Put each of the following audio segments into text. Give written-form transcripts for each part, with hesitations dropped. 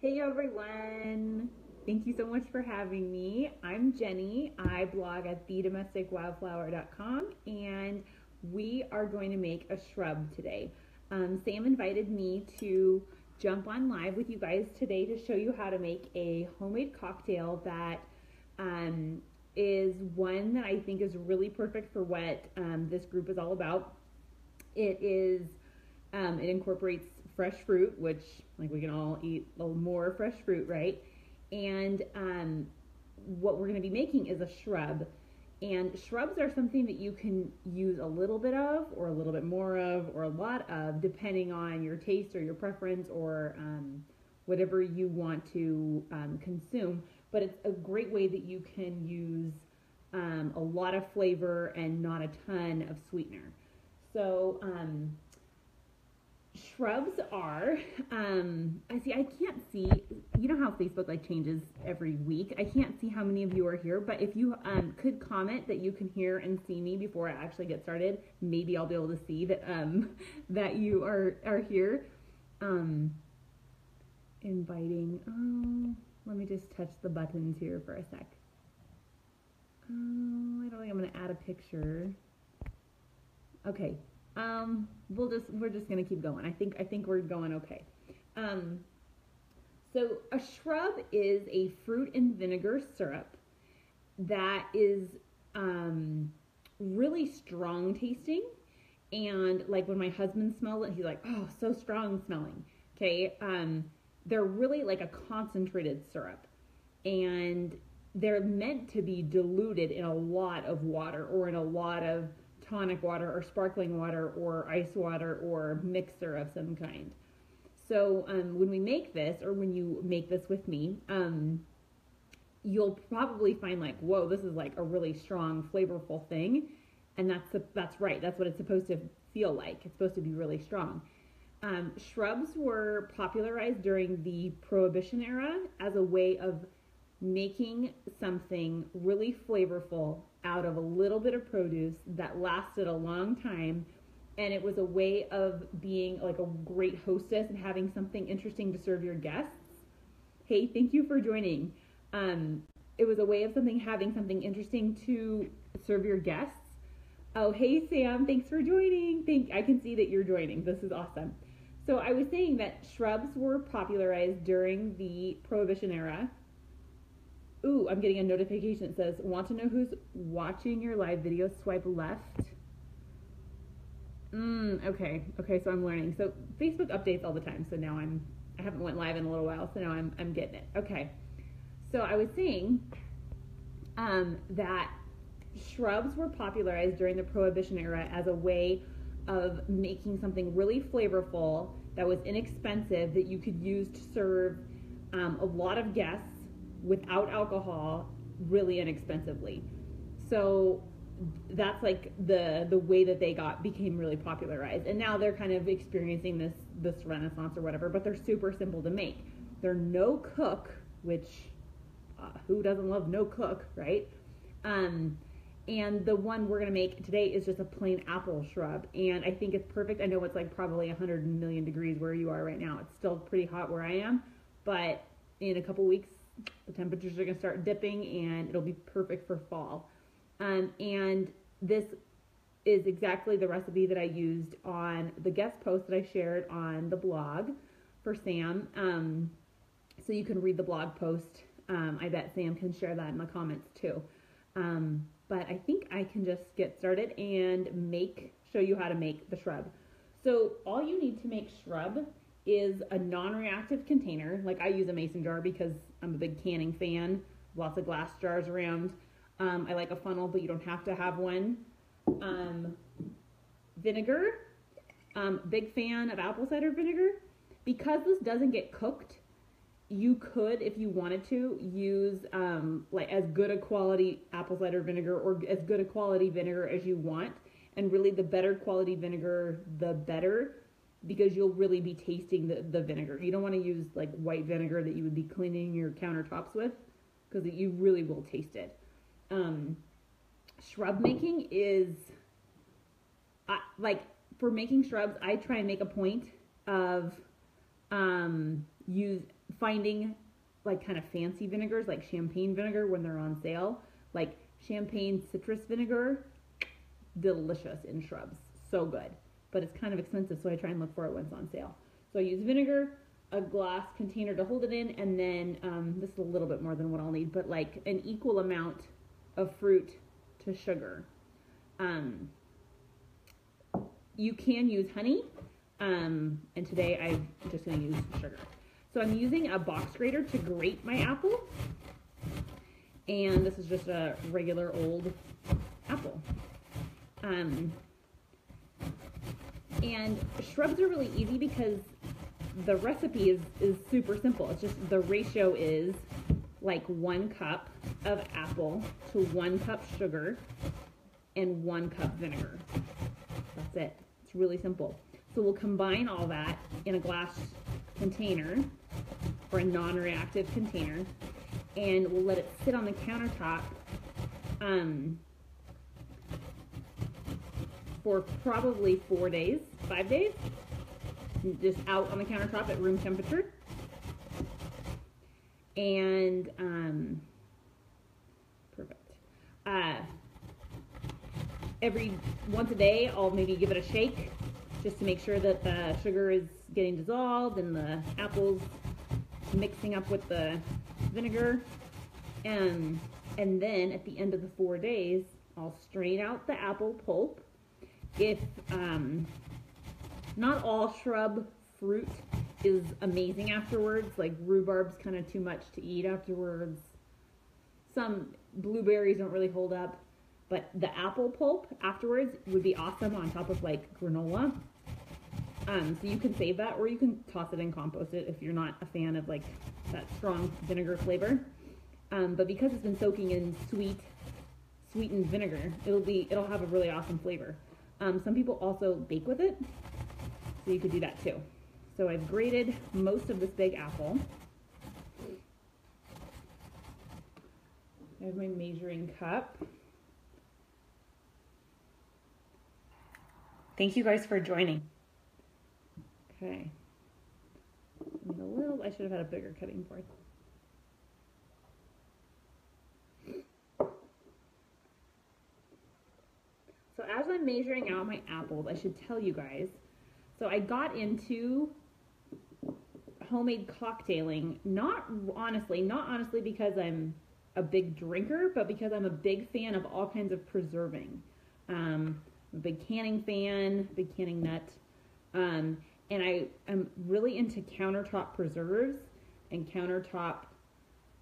Hey everyone! Thank you so much for having me. I'm Jenny. I blog at thedomesticwildflower.com and we are going to make a shrub today. Sam invited me to jump on live with you guys today to show you how to make a homemade cocktail that is one that I think is really perfect for what this group is all about. It incorporates fresh fruit, which like we can all eat a little more fresh fruit, right? And what we're going to be making is a shrub. And shrubs are something that you can use a little bit of, or a little bit more of, or a lot of, depending on your taste or your preference or whatever you want to consume. But it's a great way that you can use a lot of flavor and not a ton of sweetener. So shrubs are, I can't see, you know how Facebook like changes every week. I can't see how many of you are here, but if you could comment that you can hear and see me before I actually get started, maybe I'll be able to see that that you are here. Inviting, let me just touch the buttons here for a sec. I don't think I'm going to add a picture. Okay. We're just gonna keep going. I think we're going okay. So a shrub is a fruit and vinegar syrup that is really strong tasting, and like when my husband smelled it, he's like, oh, so strong smelling. Okay, they're really like a concentrated syrup, and they're meant to be diluted in a lot of water or in a lot of tonic water or sparkling water or ice water or mixer of some kind. So when we make this, or when you make this with me, you'll probably find like, whoa, this is like a really strong, flavorful thing. And that's right. That's what it's supposed to feel like. It's supposed to be really strong. Shrubs were popularized during the Prohibition era as a way of making something really flavorful out of a little bit of produce that lasted a long time, and it was a way of being like a great hostess and having something interesting to serve your guests. Hey, thank you for joining. It was a way of having something interesting to serve your guests. Oh, hey Sam, thanks for joining. I can see that you're joining. This is awesome. So I was saying that shrubs were popularized during the Prohibition era. Ooh, I'm getting a notification that says, want to know who's watching your live video? Swipe left. Okay, so I'm learning. So Facebook updates all the time, so now I haven't went live in a little while, so now I'm getting it. Okay, so I was saying that shrubs were popularized during the Prohibition era as a way of making something really flavorful that was inexpensive that you could use to serve a lot of guests without alcohol, really inexpensively. So that's like the way that they became really popularized, and now they're kind of experiencing this renaissance or whatever, but they're super simple to make. They're no cook, which who doesn't love no cook, right? And the one we're gonna make today is just a plain apple shrub, and I think it's perfect. I know it's like probably 100 million degrees where you are right now. It's still pretty hot where I am, but in a couple weeks the temperatures are going to start dipping and it'll be perfect for fall. And this is exactly the recipe that I used on the guest post that I shared on the blog for Sam. So you can read the blog post. I bet Sam can share that in the comments too. But I think I can just get started and show you how to make the shrub. So all you need to make shrub is a non-reactive container. Like I use a mason jar because I'm a big canning fan. Lots of glass jars around. I like a funnel, but you don't have to have one. Vinegar. Big fan of apple cider vinegar. Because this doesn't get cooked, you could, if you wanted to, use like as good a quality apple cider vinegar or as good a quality vinegar as you want. And really the better quality vinegar, the better, because you'll really be tasting the vinegar. You don't want to use like white vinegar that you would be cleaning your countertops with, because you really will taste it. Shrub making is, like for making shrubs, I try and make a point of finding like kind of fancy vinegars, like champagne vinegar when they're on sale, like champagne citrus vinegar, delicious in shrubs, so good, but it's kind of expensive, so I try and look for it when it's on sale. So I use vinegar, a glass container to hold it in, and then this is a little bit more than what I'll need, but like an equal amount of fruit to sugar. You can use honey, and today I'm just going to use sugar. So I'm using a box grater to grate my apple, and this is just a regular old apple. And shrubs are really easy because the recipe is super simple. It's just the ratio is like 1 cup of apple to 1 cup sugar and 1 cup vinegar. That's it. It's really simple. So we'll combine all that in a glass container or a non-reactive container, and we'll let it sit on the countertop for probably 4 days, 5 days, just out on the countertop at room temperature. And perfect. Every once a day, I'll maybe give it a shake just to make sure that the sugar is getting dissolved and the apples mixing up with the vinegar. And then at the end of the 4 days, I'll strain out the apple pulp. If not all shrub fruit is amazing afterwards, like rhubarb's kind of too much to eat afterwards. Some blueberries don't really hold up, but the apple pulp afterwards would be awesome on top of like granola. So you can save that, or you can toss it and compost it if you're not a fan of like that strong vinegar flavor. But because it's been soaking in sweetened vinegar, it'll have a really awesome flavor. Some people also bake with it, so you could do that too. So I've grated most of this big apple. I have my measuring cup. Thank you guys for joining. Okay. I should have had a bigger cutting board. So as I'm measuring out my apples, I should tell you guys, so I got into homemade cocktailing, not honestly because I'm a big drinker, but because I'm a big fan of all kinds of preserving. I'm a big canning fan, big canning nut, and I am really into countertop preserves and countertop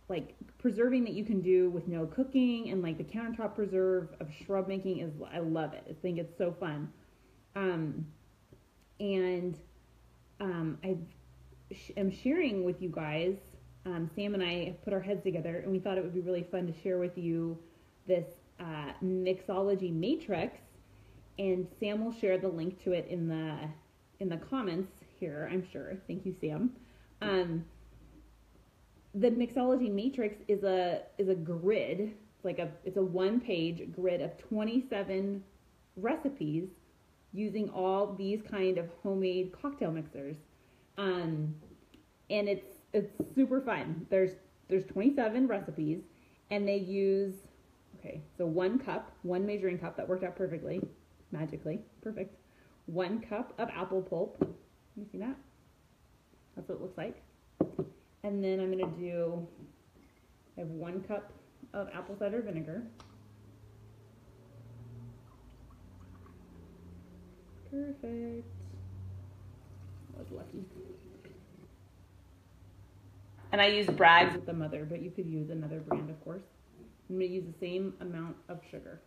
like preserving that you can do with no cooking, and like the countertop preserve of shrub making I love it. I think it's so fun. I'm sharing with you guys, Sam and I have put our heads together, and we thought it would be really fun to share with you this mixology matrix, and Sam will share the link to it in the comments here, I'm sure. Thank you, Sam. The mixology matrix is a grid. It's a 1-page grid of 27 recipes using all these kind of homemade cocktail mixers. And it's super fun. There's 27 recipes, and they use, so 1 cup, 1 measuring cup, that worked out perfectly, magically, perfect. 1 cup of apple pulp. Can you see that? That's what it looks like. And then I'm going to I have 1 cup of apple cider vinegar. Perfect. I was lucky. And I use Bragg's with the mother, but you could use another brand, of course. I'm going to use the same amount of sugar.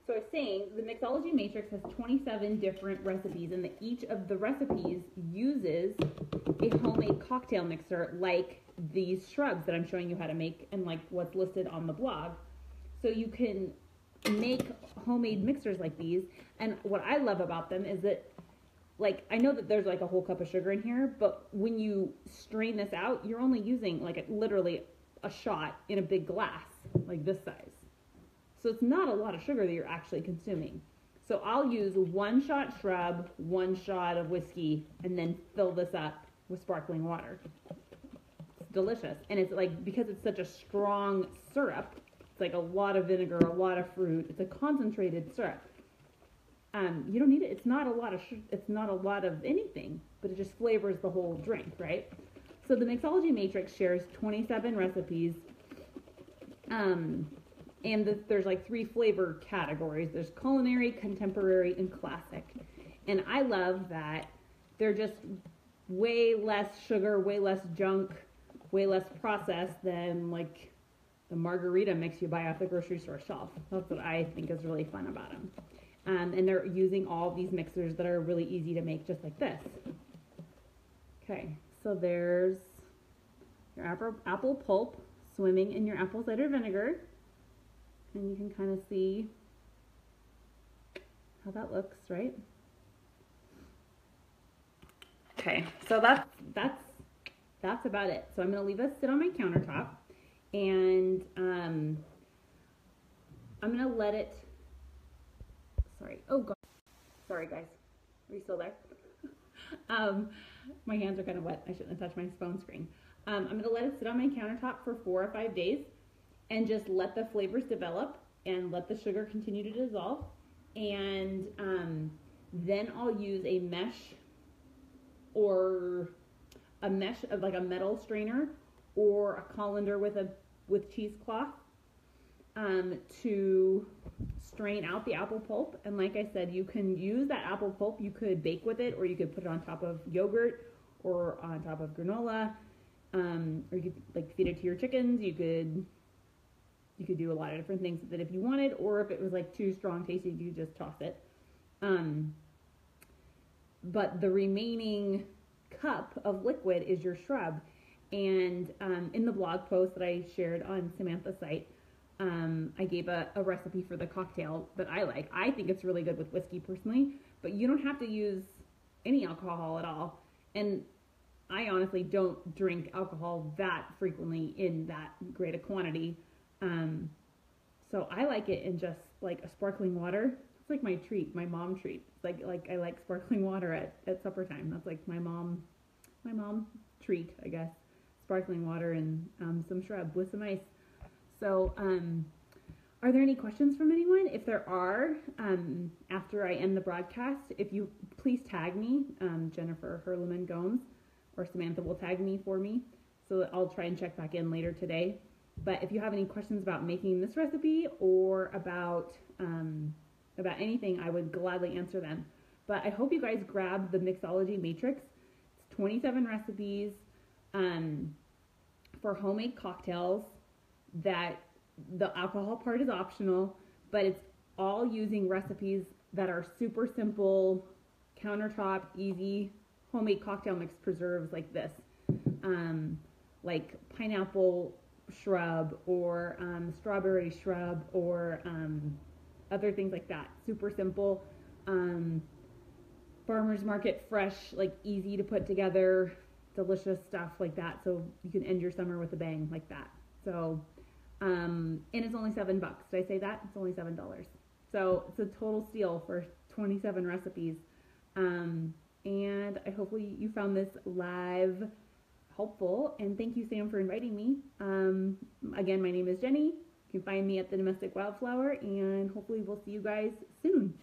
So I was saying, the mixology matrix has 27 different recipes, and each of the recipes uses a homemade cocktail mixer like these shrubs that I'm showing you how to make and like what's listed on the blog. So you can make homemade mixers like these, and what I love about them is that, like, I know that there's like a whole cup of sugar in here, but when you strain this out, you're only using like literally a shot in a big glass, like this size. So it's not a lot of sugar that you're actually consuming. So I'll use 1 shot shrub, 1 shot of whiskey, and then fill this up with sparkling water. It's delicious. And it's like, because it's such a strong syrup, it's like a lot of vinegar, a lot of fruit. It's a concentrated syrup. You don't need it. It's not a lot of anything, but it just flavors the whole drink, right? So the Mixology Matrix shares 27 recipes. There's like 3 flavor categories. There's culinary, contemporary, and classic. And I love that they're just way less sugar, way less junk, way less processed than like the margarita mix you buy off the grocery store shelf. That's what I think is really fun about them. And they're using all these mixers that are really easy to make, just like this. Okay, so there's your apple pulp swimming in your apple cider vinegar. And you can kind of see how that looks, right? Okay, so that's about it. So I'm going to leave this sit on my countertop, and I'm going to let it. Sorry. Oh God. Sorry, guys. Are you still there? My hands are kind of wet. I shouldn't have touched my phone screen. I'm going to let it sit on my countertop for 4 or 5 days and just let the flavors develop and let the sugar continue to dissolve. And then I'll use a mesh of like a metal strainer or a colander with cheesecloth to strain out the apple pulp. And like I said, you can use that apple pulp. You could bake with it, or you could put it on top of yogurt or on top of granola, or you could like feed it to your chickens. You could do a lot of different things with it if you wanted, or if it was like too strong tasting, you could just toss it. But the remaining cup of liquid is your shrub. And in the blog post that I shared on Samantha's site, I gave a recipe for the cocktail that I like. I think it's really good with whiskey personally, but you don't have to use any alcohol at all. And I honestly don't drink alcohol that frequently in that great a quantity. So I like it in just like a sparkling water. It's like my treat, my mom treat. It's like I like sparkling water at supper time. That's like my mom treat, I guess. Sparkling water and some shrub with some ice. So, are there any questions from anyone? If there are, after I end the broadcast, if you please tag me, Jennifer Herleman Gomes, or Samantha will tag me for me, so that I'll try and check back in later today. But if you have any questions about making this recipe or about anything, I would gladly answer them. But I hope you guys grab the Mixology Matrix. It's 27 recipes for homemade cocktails. That the alcohol part is optional, but it's all using recipes that are super simple, countertop, easy, homemade cocktail mix preserves like this, like pineapple shrub or strawberry shrub or other things like that. Super simple, farmer's market fresh, like easy to put together, delicious stuff like that. So you can end your summer with a bang like that. So. And it's only $7. Did I say that? It's only $7. So it's a total steal for 27 recipes. And I hopefully you found this live helpful. And thank you, Sam, for inviting me. Again, my name is Jenny. You can find me at the Domestic Wildflower, and hopefully we'll see you guys soon.